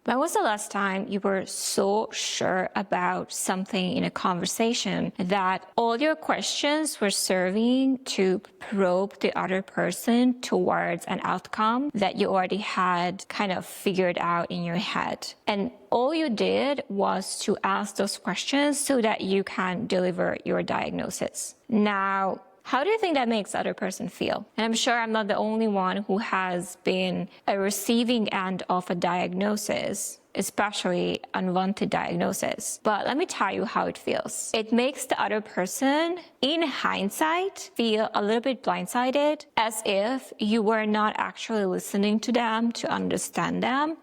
When was the last time you were so sure about something in a conversation that all your questions were serving to probe the other person towards an outcome that you already had kind of figured out in your head? And all you did was to ask those questions so that you can deliver your diagnosis. Now, how do you think that makes the other person feel? And I'm sure I'm not the only one who has been a receiving end of a diagnosis, especially unwanted diagnosis. But let me tell you how it feels. It makes the other person, in hindsight, feel a little bit blindsided, as if you were not actually listening to them to understand them,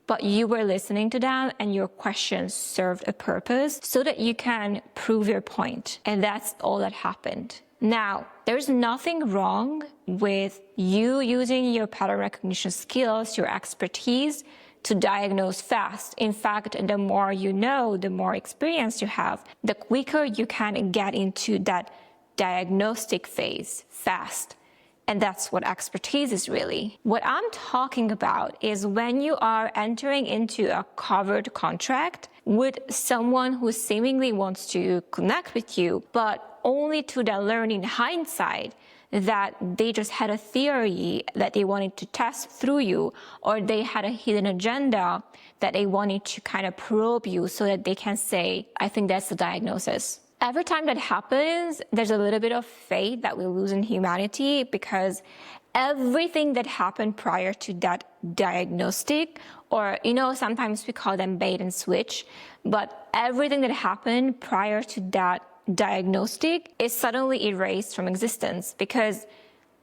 but you were listening to them and your questions served a purpose so that you can prove your point. And that's all that happened. Now, there's nothing wrong with you using your pattern recognition skills, your expertise, to diagnose fast. In fact, the more you know, the more experience you have, the quicker you can get into that diagnostic phase fast. And that's what expertise is really. What I'm talking about is when you are entering into a covered contract with someone who seemingly wants to connect with you, but only to then learn in hindsight that they just had a theory that they wanted to test through you, or they had a hidden agenda that they wanted to kind of probe you so that they can say, I think that's the diagnosis. Every time that happens, there's a little bit of faith that we lose in humanity, because everything that happened prior to that diagnostic, or, sometimes we call them bait and switch, but everything that happened prior to that diagnostic is suddenly erased from existence, because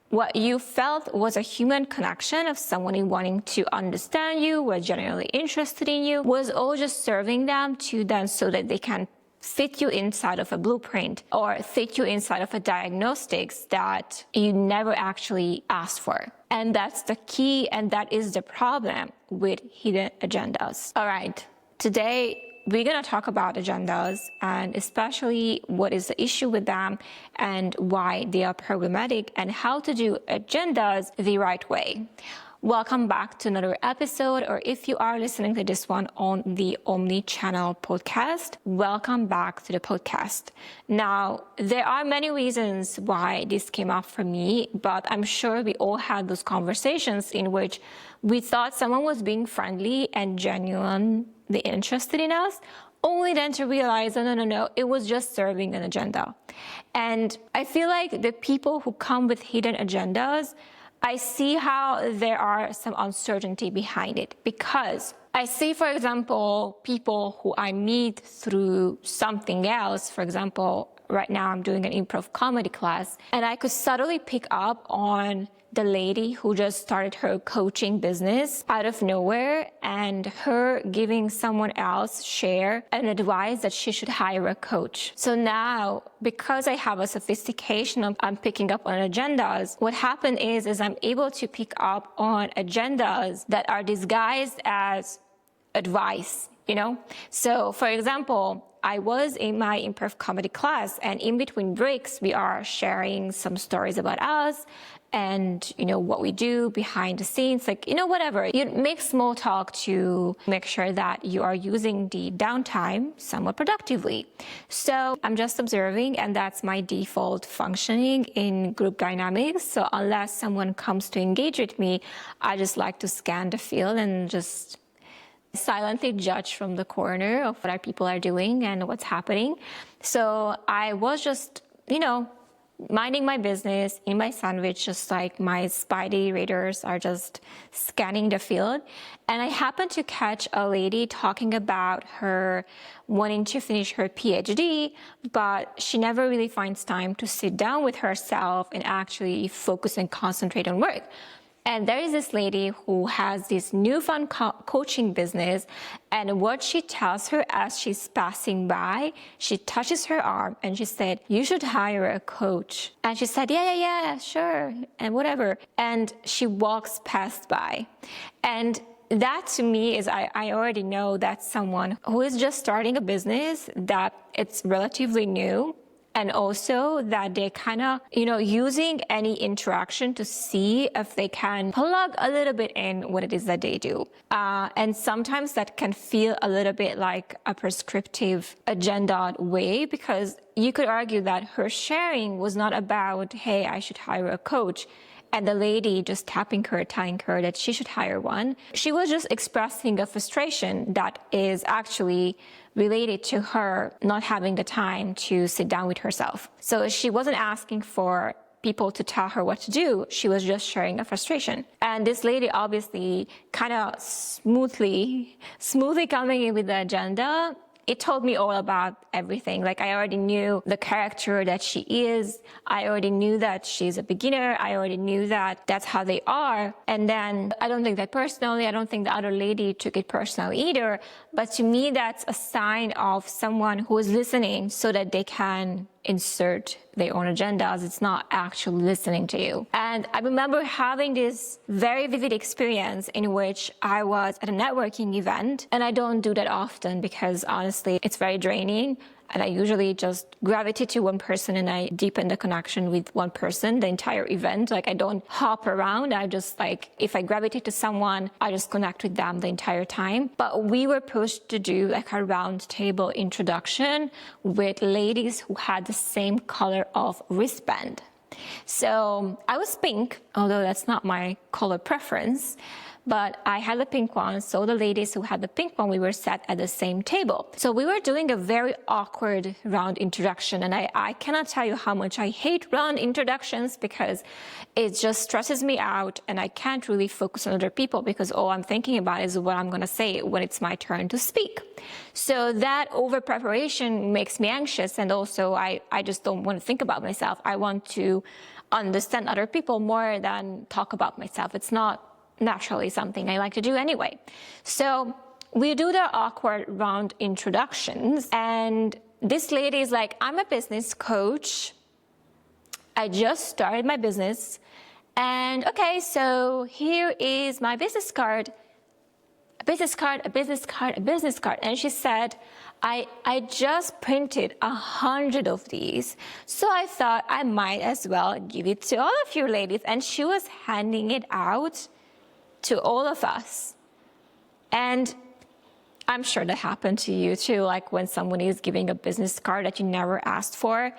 what you felt was a human connection of someone wanting to understand you, was genuinely interested in you, was all just serving them to them so that they can fit you inside of a blueprint or fit you inside of a diagnostics that you never actually asked for. And that's the key, and that is the problem with hidden agendas. All right, today we're going to talk about agendas, and especially what is the issue with them and why they are problematic and how to do agendas the right way. Welcome back to another episode, or if you are listening to this one on the Omni-channel podcast, welcome back to the podcast. Now, there are many reasons why this came up for me, but I'm sure we all had those conversations in which we thought someone was being friendly and genuinely interested in us, only then to realize, no, it was just serving an agenda. And I feel like the people who come with hidden agendas, I see how there are some uncertainty behind it, because I see, for example, people who I meet through something else. For example, right now I'm doing an improv comedy class, and I could subtly pick up on the lady who just started her coaching business out of nowhere, and her giving someone else share an advice that she should hire a coach. So now, because I have a sophistication of I'm picking up on agendas, what happened is I'm able to pick up on agendas that are disguised as advice, So, for example, I was in my improv comedy class, and in between breaks, we are sharing some stories about us and, what we do behind the scenes, whatever. You make small talk to make sure that you are using the downtime somewhat productively. So I'm just observing, and that's my default functioning in group dynamics. So unless someone comes to engage with me, I just like to scan the field and just silently judge from the corner of what our people are doing and what's happening. So I was just, minding my business in my sandwich, just like my spidey radars are just scanning the field. And I happened to catch a lady talking about her wanting to finish her PhD, but she never really finds time to sit down with herself and actually focus and concentrate on work. And there is this lady who has this newfound coaching business, and what she tells her as she's passing by, she touches her arm and she said, you should hire a coach. And she said, yeah, sure, and whatever. And she walks past by. And that to me is, I already know that's someone who is just starting a business, that it's relatively new. And also that they kind of, using any interaction to see if they can plug a little bit in what it is that they do. And sometimes that can feel a little bit like a prescriptive agenda way, because you could argue that her sharing was not about, hey, I should hire a coach, and the lady just telling her that she should hire one. She was just expressing a frustration that is actually related to her not having the time to sit down with herself. So she wasn't asking for people to tell her what to do. She was just sharing a frustration. And this lady obviously kind of smoothly coming in with the agenda. It told me all about everything. Like, I already knew the character that she is. I already knew that she's a beginner. I already knew that that's how they are. And then I don't think that personally. I don't think the other lady took it personal either. But to me, that's a sign of someone who is listening so that they can insert their own agendas. It's not actually listening to you. And I remember having this very vivid experience in which I was at a networking event, and I don't do that often because honestly, it's very draining. And I usually just gravitate to one person and I deepen the connection with one person the entire event. Like, I don't hop around. I just if I gravitate to someone, I just connect with them the entire time. But we were pushed to do like a round table introduction with ladies who had the same color of wristband. So I was pink, although that's not my color preference. But I had the pink one, so the ladies who had the pink one, we were sat at the same table. So we were doing a very awkward round introduction, and I cannot tell you how much I hate round introductions because it just stresses me out, and I can't really focus on other people because all I'm thinking about is what I'm going to say when it's my turn to speak. So that over preparation makes me anxious, and also I just don't want to think about myself. I want to understand other people more than talk about myself. It's not naturally something I like to do anyway. So we do the awkward round introductions, and this lady is like, I'm a business coach. I just started my business, and okay, so here is my business card, a business card, a business card, a business card. And she said, I just printed 100 of these, so I thought I might as well give it to all of you ladies. And she was handing it out to all of us. And I'm sure that happened to you too, like when someone is giving a business card that you never asked for.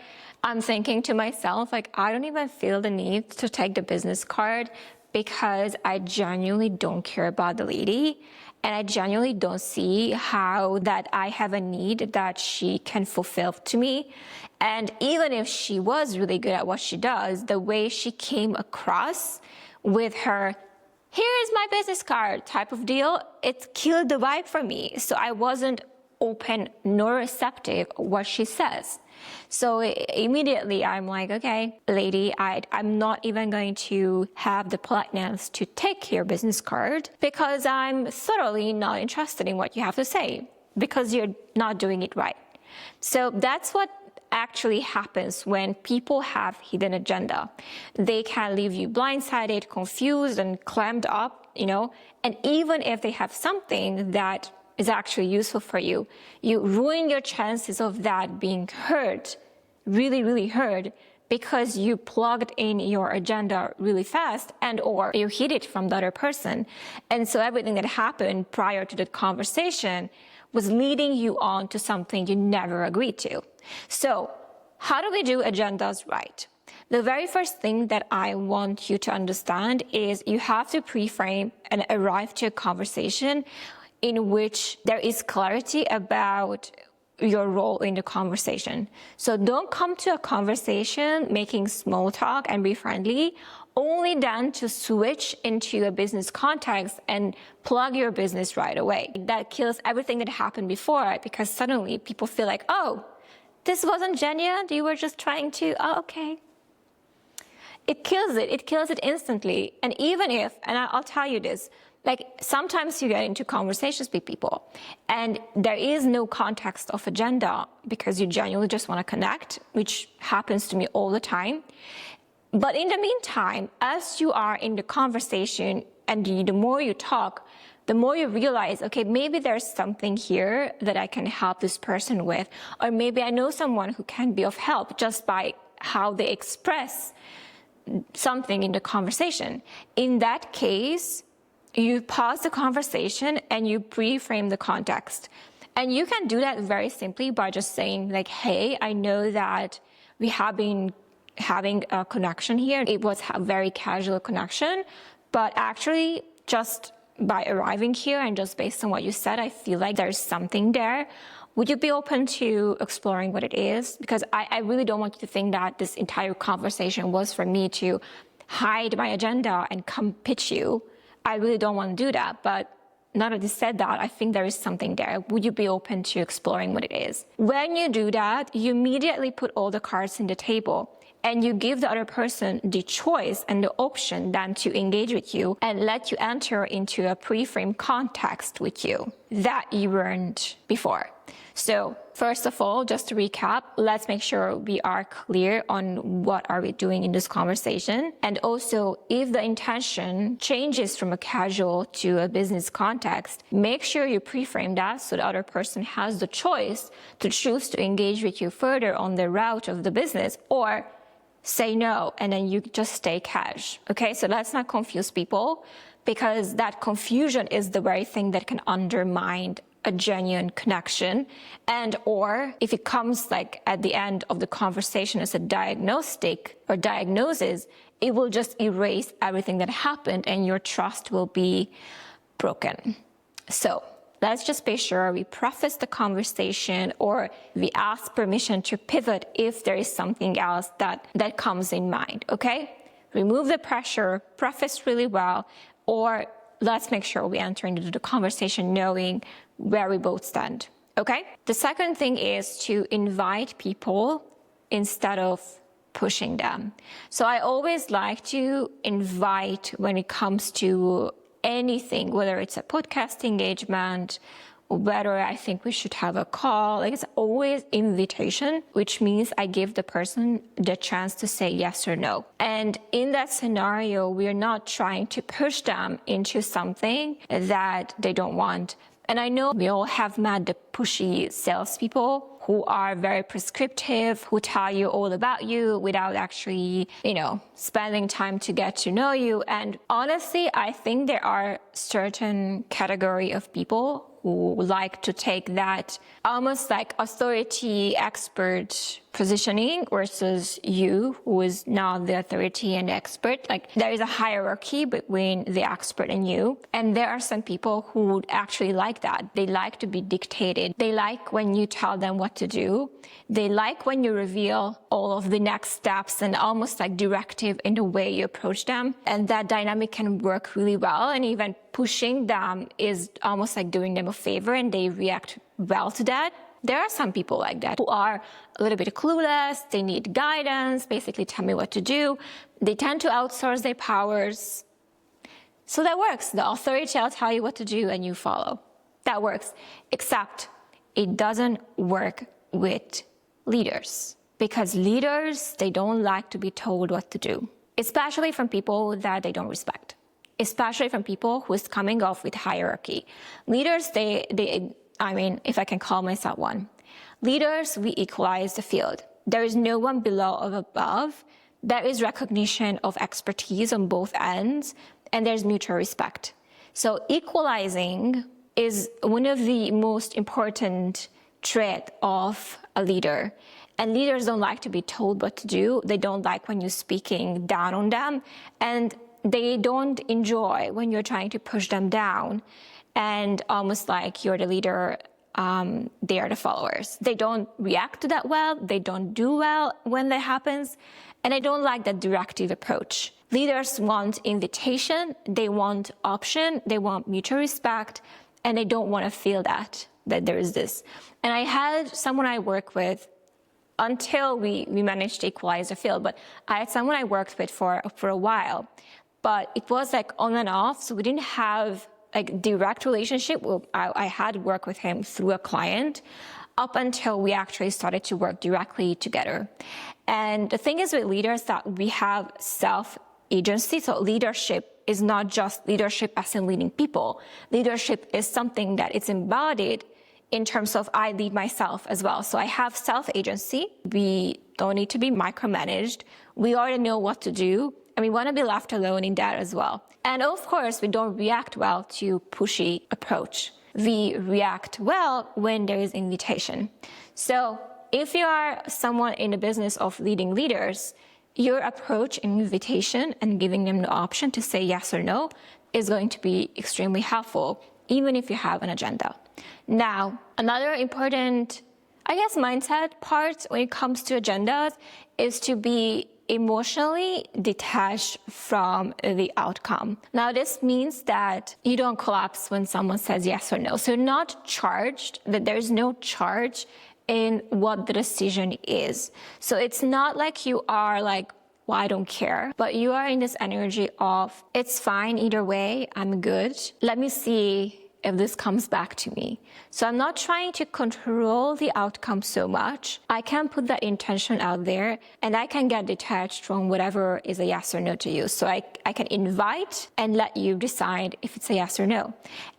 I'm thinking to myself, like, I don't even feel the need to take the business card because I genuinely don't care about the lady. And I genuinely don't see how that I have a need that she can fulfill to me. And even if she was really good at what she does, the way she came across with her here is my business card type of deal, it killed the vibe for me. So I wasn't open nor receptive what she says. So immediately I'm like, okay, lady, I'm not even going to have the politeness to take your business card because I'm thoroughly not interested in what you have to say because you're not doing it right. So that's what actually happens when people have hidden agenda. They can leave you blindsided, confused, and clammed up, and even if they have something that is actually useful for you, you ruin your chances of that being heard, really, really heard, because you plugged in your agenda really fast and or you hid it from the other person. And so everything that happened prior to the conversation was leading you on to something you never agreed to. So how do we do agendas right? The very first thing that I want you to understand is you have to pre-frame and arrive to a conversation in which there is clarity about your role in the conversation. So don't come to a conversation making small talk and be friendly, only then to switch into a business context and plug your business right away. That kills everything that happened before because suddenly people feel like, oh, this wasn't genuine, you were just trying to, oh, okay. It kills it instantly. And even if, and I'll tell you this, like sometimes you get into conversations with people and there is no context of agenda because you genuinely just want to connect, which happens to me all the time. But in the meantime, as you are in the conversation and the more you talk, the more you realize, okay, maybe there's something here that I can help this person with, or maybe I know someone who can be of help just by how they express something in the conversation. In that case, you pause the conversation and you pre-frame the context. And you can do that very simply by just saying like, hey, I know that we have been having a connection here. It was a very casual connection, but actually just by arriving here and just based on what you said, I feel like there's something there. Would you be open to exploring what it is? Because I really don't want you to think that this entire conversation was for me to hide my agenda and come pitch you. I really don't want to do that, but now that you said that, I think there is something there. Would you be open to exploring what it is? When you do that, you immediately put all the cards in the table and you give the other person the choice and the option then to engage with you and let you enter into a pre-framed context with you that you weren't before. So first of all, just to recap, let's make sure we are clear on what are we doing in this conversation. And also, if the intention changes from a casual to a business context, make sure you pre-frame that so the other person has the choice to choose to engage with you further on the route of the business or say no, and then you just stay cash. Okay, so let's not confuse people, because that confusion is the very thing that can undermine a genuine connection. And or if it comes like at the end of the conversation as a diagnostic or diagnosis, it will just erase everything that happened and your trust will be broken. So let's just be sure we preface the conversation or we ask permission to pivot if there is something else that comes in mind, okay? Remove the pressure, preface really well, or let's make sure we enter into the conversation knowing where we both stand, okay? The second thing is to invite people instead of pushing them. So I always like to invite when it comes to anything, whether it's a podcast engagement, whether I think we should have a call, like it's always invitation, which means I give the person the chance to say yes or no. And in that scenario, we're not trying to push them into something that they don't want. And I know we all have met the pushy salespeople who are very prescriptive, who tell you all about you without actually, spending time to get to know you. And honestly, I think there are certain category of people who like to take that almost like authority expert positioning versus you, who is not the authority and the expert. Like there is a hierarchy between the expert and you. And there are some people who would actually like that. They like to be dictated. They like when you tell them what to do. They like when you reveal all of the next steps and almost like directive in the way you approach them. And that dynamic can work really well. And even pushing them is almost like doing them a favor and they react well to that. There are some people like that who are a little bit clueless. They need guidance, basically tell me what to do. They tend to outsource their powers. So that works. The authority will tell you what to do and you follow. That works, except it doesn't work with leaders, because leaders, they don't like to be told what to do, especially from people that they don't respect, especially from people who is coming off with hierarchy. Leaders, if I can call myself one. Leaders, we equalize the field. There is no one below or above. There is recognition of expertise on both ends, and there's mutual respect. So equalizing is one of the most important traits of a leader. And leaders don't like to be told what to do. They don't like when you're speaking down on them. And they don't enjoy when you're trying to push them down and almost like you're the leader, they are the followers. They don't react to that well. They don't do well when that happens. And I don't like that directive approach. Leaders want invitation. They want option. They want mutual respect. And they don't want to feel that there is this. And I had someone I work with until we managed to equalize the field, but I had someone I worked with for a while, but it was like on and off. So we didn't have like direct relationship. I had worked with him through a client up until we actually started to work directly together. And the thing is with leaders that we have agency. So leadership is not just leadership as in leading people. Leadership is something that is embodied in terms of I lead myself as well. So I have self-agency. We don't need to be micromanaged. We already know what to do, and we want to be left alone in that as well. And of course, we don't react well to pushy approach. We react well when there is invitation. So if you are someone in the business of leading leaders, your approach in invitation and giving them the option to say yes or no is going to be extremely helpful, even if you have an agenda. Now, another important, mindset part when it comes to agendas is to be emotionally detached from the outcome. Now, this means that you don't collapse when someone says yes or no. So you're not charged, that there's no charge in what the decision is. So it's not like you are like, well, I don't care, but you are in this energy of, it's fine either way, I'm good. Let me see if this comes back to me. So I'm not trying to control the outcome so much. I can put that intention out there and I can get detached from whatever is a yes or no to you. So I can invite and let you decide if it's a yes or no.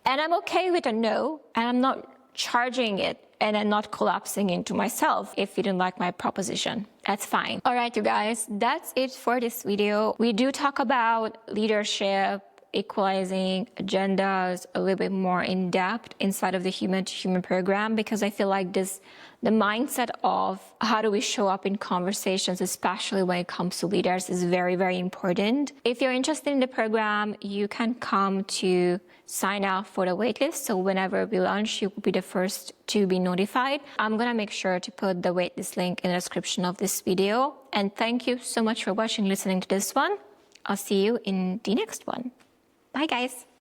And I'm okay with a no, and I'm not charging it and I'm not collapsing into myself if you didn't like my proposition. That's fine. All right, you guys, that's it for this video. We do talk about leadership, equalizing agendas a little bit more in depth inside of the human to human program, because I feel like the mindset of how do we show up in conversations, especially when it comes to leaders, is very, very important. If you're interested in the program, you can come to sign up for the waitlist. So whenever we launch, you will be the first to be notified. I'm gonna make sure to put the waitlist link in the description of this video. And thank you so much for watching, listening to this one. I'll see you in the next one. Bye, guys.